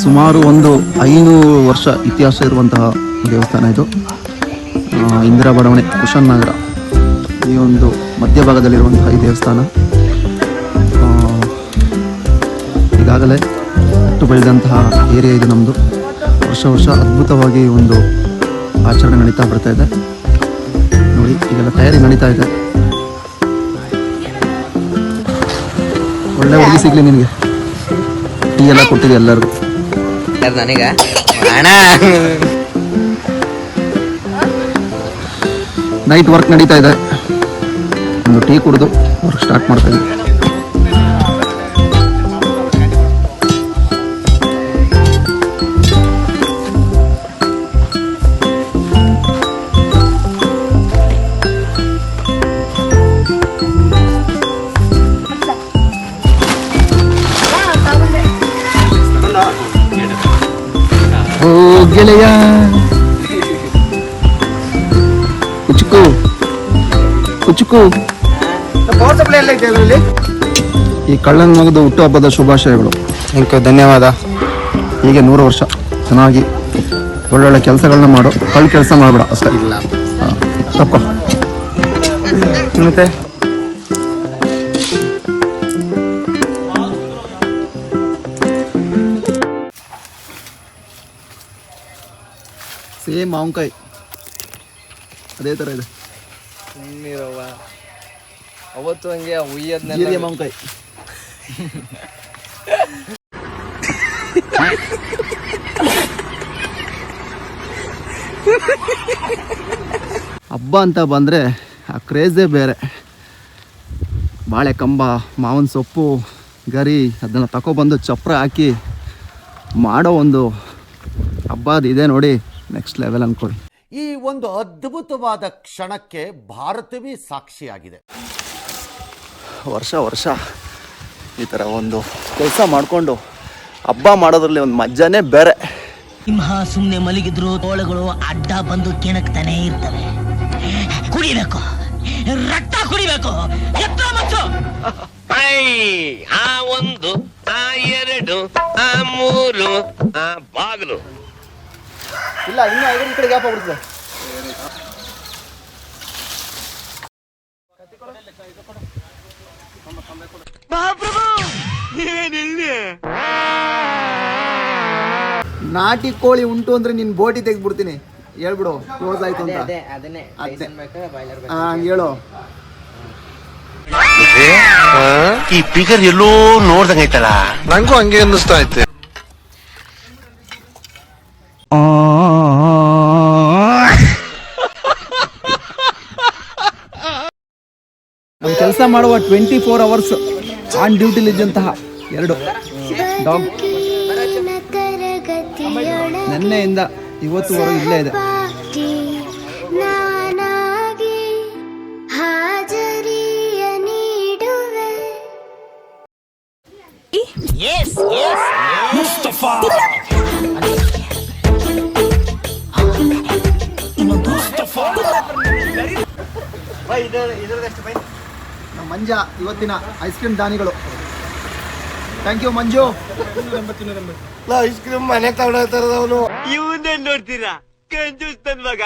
ಸುಮಾರು ಒಂದು 500 ವರ್ಷ ಇತಿಹಾಸ ಇರುವಂತಹ ದೇವಸ್ಥಾನ ಇದು. ಇಂದಿರಾ ಬಡಾವಣೆ, ಕುಶನ್ ನಗರ, ಈ ಒಂದು ಮಧ್ಯಭಾಗದಲ್ಲಿರುವಂತಹ ಈ ದೇವಸ್ಥಾನ ಈಗಾಗಲೇ ಹುಟ್ಟು ಬೆಳೆದಂತಹ ಏರಿಯಾ ಇದು ನಮ್ಮದು. ವರ್ಷ ಅದ್ಭುತವಾಗಿ ಒಂದು ಆಚರಣೆ ನಡೀತಾ ಬರ್ತಾ ಇದೆ ನೋಡಿ. ಈಗೆಲ್ಲ ತಯಾರಿ ನಡೀತಾ ಇದೆ. ಒಳ್ಳೆ ಹುಡುಗಿ ಸಿಗ್ಲಿ ನಿನಗೆ. ಟೀ ಎಲ್ಲ ಕೊಟ್ಟಿದೆ ಎಲ್ಲರಿಗೂ. ನನಗ ನೈಟ್ ವರ್ಕ್ ನಡೀತಾ ಇದೆ. ಒಂದು ಟೀ ಕುಡಿದು ವರ್ಕ್ ಸ್ಟಾರ್ಟ್ ಮಾಡ್ತಾ ಇದ್ದೀವಿ. ಓ ಗೆಳೆಯ ಕುಚುಕು ಕುಚುಕು. ಈ ಕಳ್ಳನ ಮಗದು ಹುಟ್ಟುಹಬ್ಬದ ಶುಭಾಶಯಗಳು. ಧನ್ಯವಾದ. ಹೀಗೆ 100 ವರ್ಷ ಚೆನ್ನಾಗಿ ಒಳ್ಳೊಳ್ಳೆ ಕೆಲಸಗಳನ್ನ ಮಾಡು. ಕಳ್ಳ ಕೆಲಸ ಮಾಡಬೇಡ ಅಷ್ಟೇ. ಇಲ್ಲ ತಪ್ಪು. ಮತ್ತೆ ಸೇಮ್ ಮಾವಿನಕಾಯಿ ಅದೇ ಥರ ಇದೆ. ಅವತ್ತು ಹಂಗೆ ಜೀರಿಗೆ ಮಾವಿನಕಾಯಿ. ಹಬ್ಬ ಅಂತ ಬಂದರೆ ಆ ಕ್ರೇಜೇ ಬೇರೆ. ಬಾಳೆ ಕಂಬ, ಮಾವಿನ ಸೊಪ್ಪು, ಗರಿ ಅದನ್ನು ತಗೊಬಂದು ಚಪ್ರ ಹಾಕಿ ಮಾಡೋ ಒಂದು ಹಬ್ಬ ಇದೆ ನೋಡಿ. ನೆಕ್ಸ್ಟ್ ಲೆವೆಲ್ ಅನ್ಕೊಳ್ಳಿ. ಈ ಒಂದು ಅದ್ಭುತವಾದ ಕ್ಷಣಕ್ಕೆ ಭಾರತವೇ ಸಾಕ್ಷಿಯಾಗಿದೆ. ವರ್ಷ ಈ ಥರ ಒಂದು ಕೆಲಸ ಮಾಡಿಕೊಂಡು ಹಬ್ಬ ಮಾಡೋದ್ರಲ್ಲಿ ಒಂದು ಮಜ್ಜಾನೇ ಬೇರೆ. ಸಿಂಹ ಸುಮ್ಮನೆ ಮಲಗಿದ್ರು ತೋಳಗಳು ಅಡ್ಡ ಬಂದು ಕೆಣಕ್ತಾನೆ ಇರ್ತವೆ. ಕುಡಿಬೇಕು, ರಕ್ತ ಕುಡಿಬೇಕು. ಆ 1, ಆ 2, ಆ 3, ಆ ಬಾಗಿಲು ಇಲ್ಲ, ಇನ್ನೂ 5 ಈ ಕಡೆ ಗ್ಯಾಪ್ ಆಗ್ಬಿಡ್ತದೆ. ನಾಟಿ ಕೋಳಿ ಉಂಟು ಅಂದ್ರೆ ನಿನ್ ಬೋಟಿ ತೆಗೆದ್ಬಿಡ್ತೀನಿ. ಹೇಳ್ಬಿಡು ಕ್ಲೋಸ್ ಆಯ್ತು ಅಂತ. ಹೇಳು. ಈ ಫಿಗರ್ ಎಲ್ಲೋ ನೋಡ್ದಂಗೈತಲ್ಲ, ನಂಗೂ ಹಂಗೆ ಅನ್ನಿಸ್ತಾ ಐತೆ. ಕೆಲಸ ಮಾಡುವ 24 hours ಆನ್ ಡ್ಯೂಟಿಲಿದ್ದಂತಹ 2 ಡಾಗ್ ನೆನ್ನೆಯಿಂದ ಇವತ್ತುವರೆಗೂ ಇಲ್ಲೇ ಇದೆ. ನಮ್ಮ ಮಂಜ ಇವತ್ತಿನ ಐಸ್ ಕ್ರೀಮ್ ದಾನಿಗಳು. Thank you Manju. Ice cream ಮನೆ ತಗೊಂಡವನು ಇವನ್ನೇ ನೋಡ್ತೀರಾ ಕಂಜೂಸ್ ಮಗ.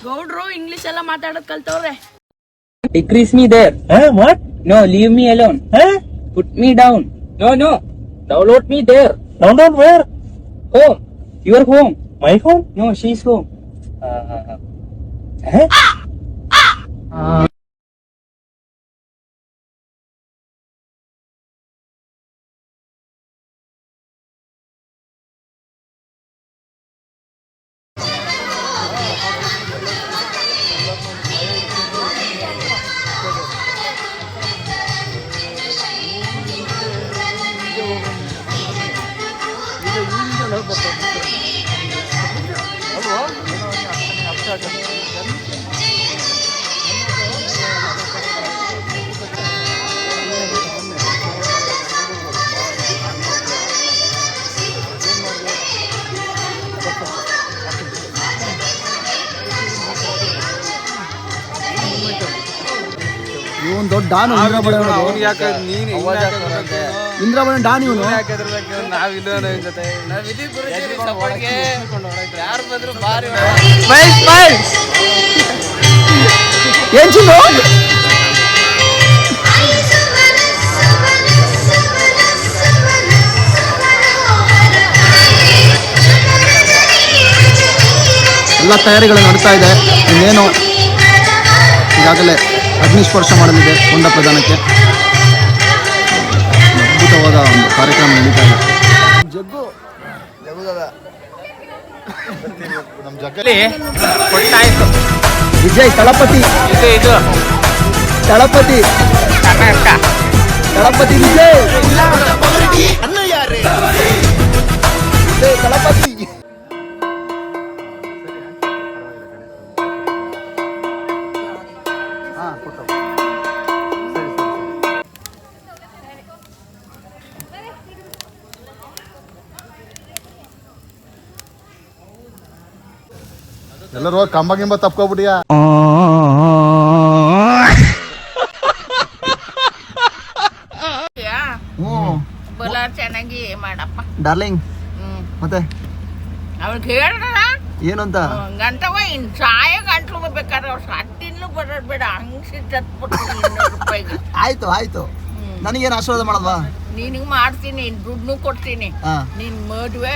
ಗೌಡ್ರು ಇಂಗ್ಲಿಷ್ ಎಲ್ಲ ಮಾತಾಡೋದ್ ಕಲ್ತವ್ರೆ. Decrease me there. what? No, leave me alone. Put me down. No. Download me there. down where? Home. Your home. My home? No, she's home. ಇವನ್ ದೊಡ್ಡ don ಇಂದ್ರಬಣ Don ಇವನು. ಏನ್ ಚಿನ್ನು? ಎಲ್ಲ ತಯಾರಿಗಳು ನಡೀತಾ ಇದೆ. ಇನ್ನೇನು ಈಗಾಗಲೇ ಅಗ್ನಿಸ್ಪರ್ಶ ಮಾಡಲಿದೆ ಕೊಂಡ ಪ್ರಧಾನಕ್ಕೆ. ಅದ್ಭುತವಾದ ಒಂದು ಕಾರ್ಯಕ್ರಮ ನಡೀತಾ ಇದೆ. ಜಗ್ಗು ವಿಜಯ್ ತಳಪತಿ ತಳಪತಿ ತಳಪತಿ ವಿಜಯ್ ತಳಪತಿ. ಎಲ್ಲರೂ ಕಂಬ ಗಿಂಬ ತಪ್ಕೊಬಿಟ್ಟಿಯಾ? ಬಲಾರ್ ಚೆನ್ನಾಗಿ ಮಾಡಪ್ಪ ಡಾರ್ಲಿಂಗ್. ಮತ್ತೆ ಅವ್ರಿಗೆ ಹೇಳ್ರ ಏನು ಅಂತ ಗಂಟವ ಇನ್ ಸಾಯ ಗಂಟ್ಲು ಬೇಕಾದ್ರೆ ಅವ್ರು ಸತ್ತಿನ್ನು ಬರೋದು ಬೇಡ ಹಂಗ್ ಸಿಟ್ಟತ್ಬಿಟ್ಟು 200 ರೂಪಾಯಿಗೆ. ಆಯ್ತು ಆಯ್ತು, ನನಗೇನು ಆಶೀರ್ವಾದ ಮಾಡಲ್ವಾ? ನಿನಗ್ ಮಾಡ್ತೀನಿ, ದುಡ್ಡು ಕೊಡ್ತೀನಿ. ನಿನ್ ಮದ್ವೆ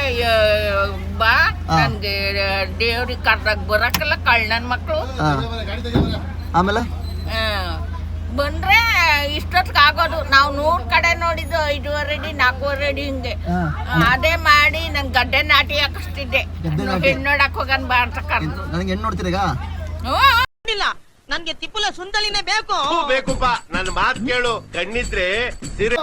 ಬಾ, ನನ್ಗೆ ದೇವ್ರಿಗೆ ಕರ್ದಾಗ ಬರಕ್ಕಲ್ಲ ನನ್ ಮಕ್ಳು. ಆಮೇಲೆ ಬಂದ್ರೆ ಇಷ್ಟೊತ್ತಿಗೆ ಆಗೋದು. ನಾವು 100 ಕಡೆ ನೋಡಿದ್ದು 5:15 ಅಡಿ 4:15 ಅಡಿ ಹಿಂಗೆ. ಅದೇ ಮಾಡಿ ನನ್ ಗಡ್ಡೆ ನಾಟಿ ಹಾಕಿಸ್ತಿದ್ದೆ. ಹೆಣ್ಣು ನೋಡಕ್ ಹೋಗನ್ ಬಾ ಅಂತ ಕರ್ದು. ನನಗೆ ಹೆಣ್ಣು ನೋಡ್ತೀರ ಈಗ? ನನ್ಗೆ ತಿಪ್ಪುಲ ಸುಂದಲಿನೇ ಬೇಕು. ಬೇಕುಪ್ಪ, ನನ್ನ ಮಾತು ಕೇಳು. ಕಣ್ಣಿದ್ರೆ ಸಿರಿ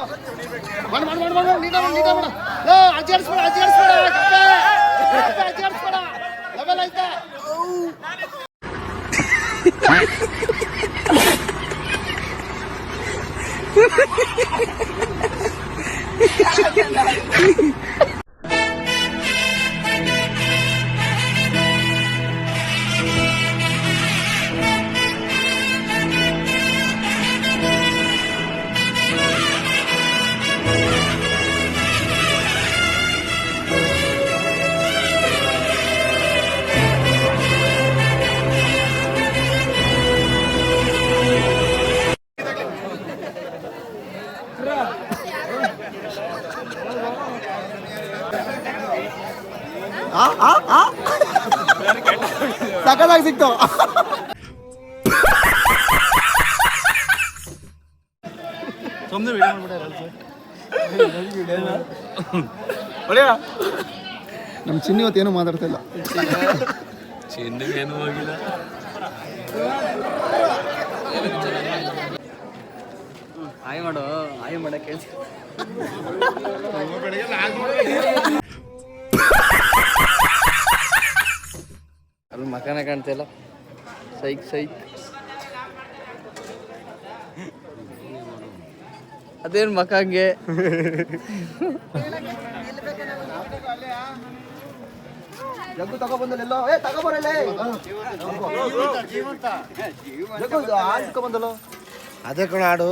ಸಕಲಾಗಿ ಸಿಕ್ತು. ನಮ್ಮ ಚಿನ್ನಿ ಇವತ್ತು ಏನು ಮಾತಾಡ್ತಾ ಇಲ್ಲ. ಚಿನ್ನಿಗೇನು ಹೋಗಿಲ್ಲ. ಆಯ್ ಮಾಡು, ಆಯ್ ಮಾಡ ಕೇಳ್ಸಿ. ಅಲ್ಲಿ ಮಕನ ಕಾಣ್ತಿಲ್ಲ. ಸೈಕ್ ಸೈಕ್. ಅದೇನು ಮಕಂಗೆ? ಜಗ್ಗು ತಗೊಬಂದಲ್ಲ. ತಗೊಬರಲ್ಲ ಬಂದಲ್ಲ. ಅದೇ ಕಣ ಹಾಡು.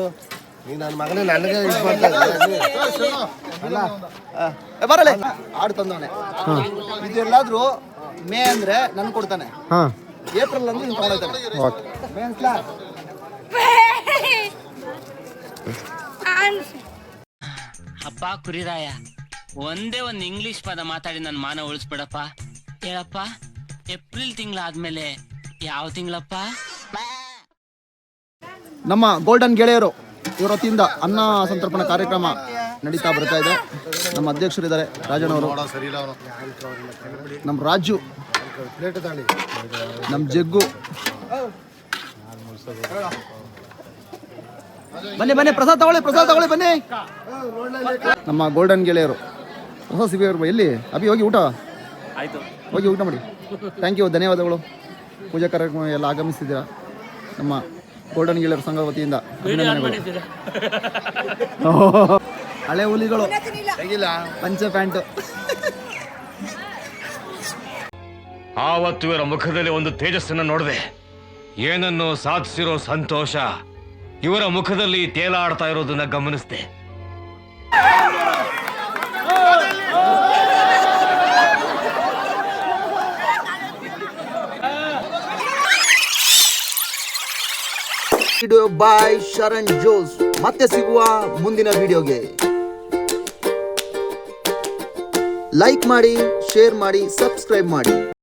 ನೀ ನನ್ನ ಮಗನೇ ನನಗೆ ಬರಲ್ಲ ಹಾಡು ತಂದವನೆ. ಇದೆಲ್ಲಾದ್ರೂ ಮೇ ಅಂದ್ರೆ ನನ್ ಕೊಡ್ತಾನೆ, ಏಪ್ರಿಲ್ ಅಂದ್ರೆ ನೀನು ತಗೊಳ್ತಾನೆ. ಹಬ್ಬ ಕುರಿರಾಯ, ಒಂದೇ ಒಂದು ಇಂಗ್ಲಿಷ್ ಪದ ಮಾತಾಡಿ ನನ್ನ ಮಾನ ಉಳಿಸ್ಬಿಡಪ್ಪ. ಹೇಳಪ್ಪ, ಏಪ್ರಿಲ್ ತಿಂಗಳಾದ್ಮೇಲೆ ಯಾವ ತಿಂಗಳಪ್ಪ? ನಮ್ಮ ಗೋಲ್ಡನ್ ಗೆಳೆಯರು ಇವರ ವತಿಯಿಂದ ಅನ್ನ ಸಂತರ್ಪಣಾ ಕಾರ್ಯಕ್ರಮ ನಡೀತಾ ಬರ್ತಾ ಇದೆ. ನಮ್ಮ ಅಧ್ಯಕ್ಷರಿದ್ದಾರೆ ರಾಜಣ್ಣವರು, ನಮ್ಮ ರಾಜು, ನಮ್ಮ ಜಗ್ಗು. ಬನ್ನಿ ಬನ್ನಿ, ಪ್ರಸಾದ್ ತಗೊಳ್ಳಿ ಬನ್ನಿ. ನಮ್ಮ ಗೋಲ್ಡನ್ ಗೆಳೆಯರು ಹೊಸ ಸಿಬಿಯವರು. ಎಲ್ಲಿ ಅಭಿ ಹೋಗಿ ಊಟ ಆಯ್ತು, ಹೋಗಿ ಊಟ ಮಾಡಿ. ಥ್ಯಾಂಕ್ ಯು, ಧನ್ಯವಾದಗಳು. ಪೂಜಾ ಕಾರ್ಯಕ್ರಮ ಎಲ್ಲ ಆಗಮಿಸಿದ್ದೀರಾ. ನಮ್ಮ ಗೋಲ್ಡನ್ ಗೆಳೆಯರ ಸಂಘ ವತಿಯಿಂದ ಅಭಿನಂದನೆಗಳು. ಹಳೆ ಹುಲಿಗಳು, ಪಂಚ ಪ್ಯಾಂಟ್. ಆವತ್ತು ಇವರ ಮುಖದಲ್ಲಿ ಒಂದು ತೇಜಸ್ಸನ್ನು ನೋಡಿದೆ. ಏನನ್ನು ಸಾಧಿಸಿರೋ ಸಂತೋಷ ಇವರ ಮುಖದಲ್ಲಿ ತೇಲಾಡ್ತಾ ಇರೋದನ್ನ ಗಮನಿಸಿದೆ. Video by Sharan Jose. ಮತ್ತೆ ಸಿಗುವ ಮುಂದಿನ ವಿಡಿಯೋಗೆ. ಲೈಕ್ ಮಾಡಿ, ಶೇರ್ ಮಾಡಿ, ಸಬ್ಸ್ಕ್ರೈಬ್ ಮಾಡಿ.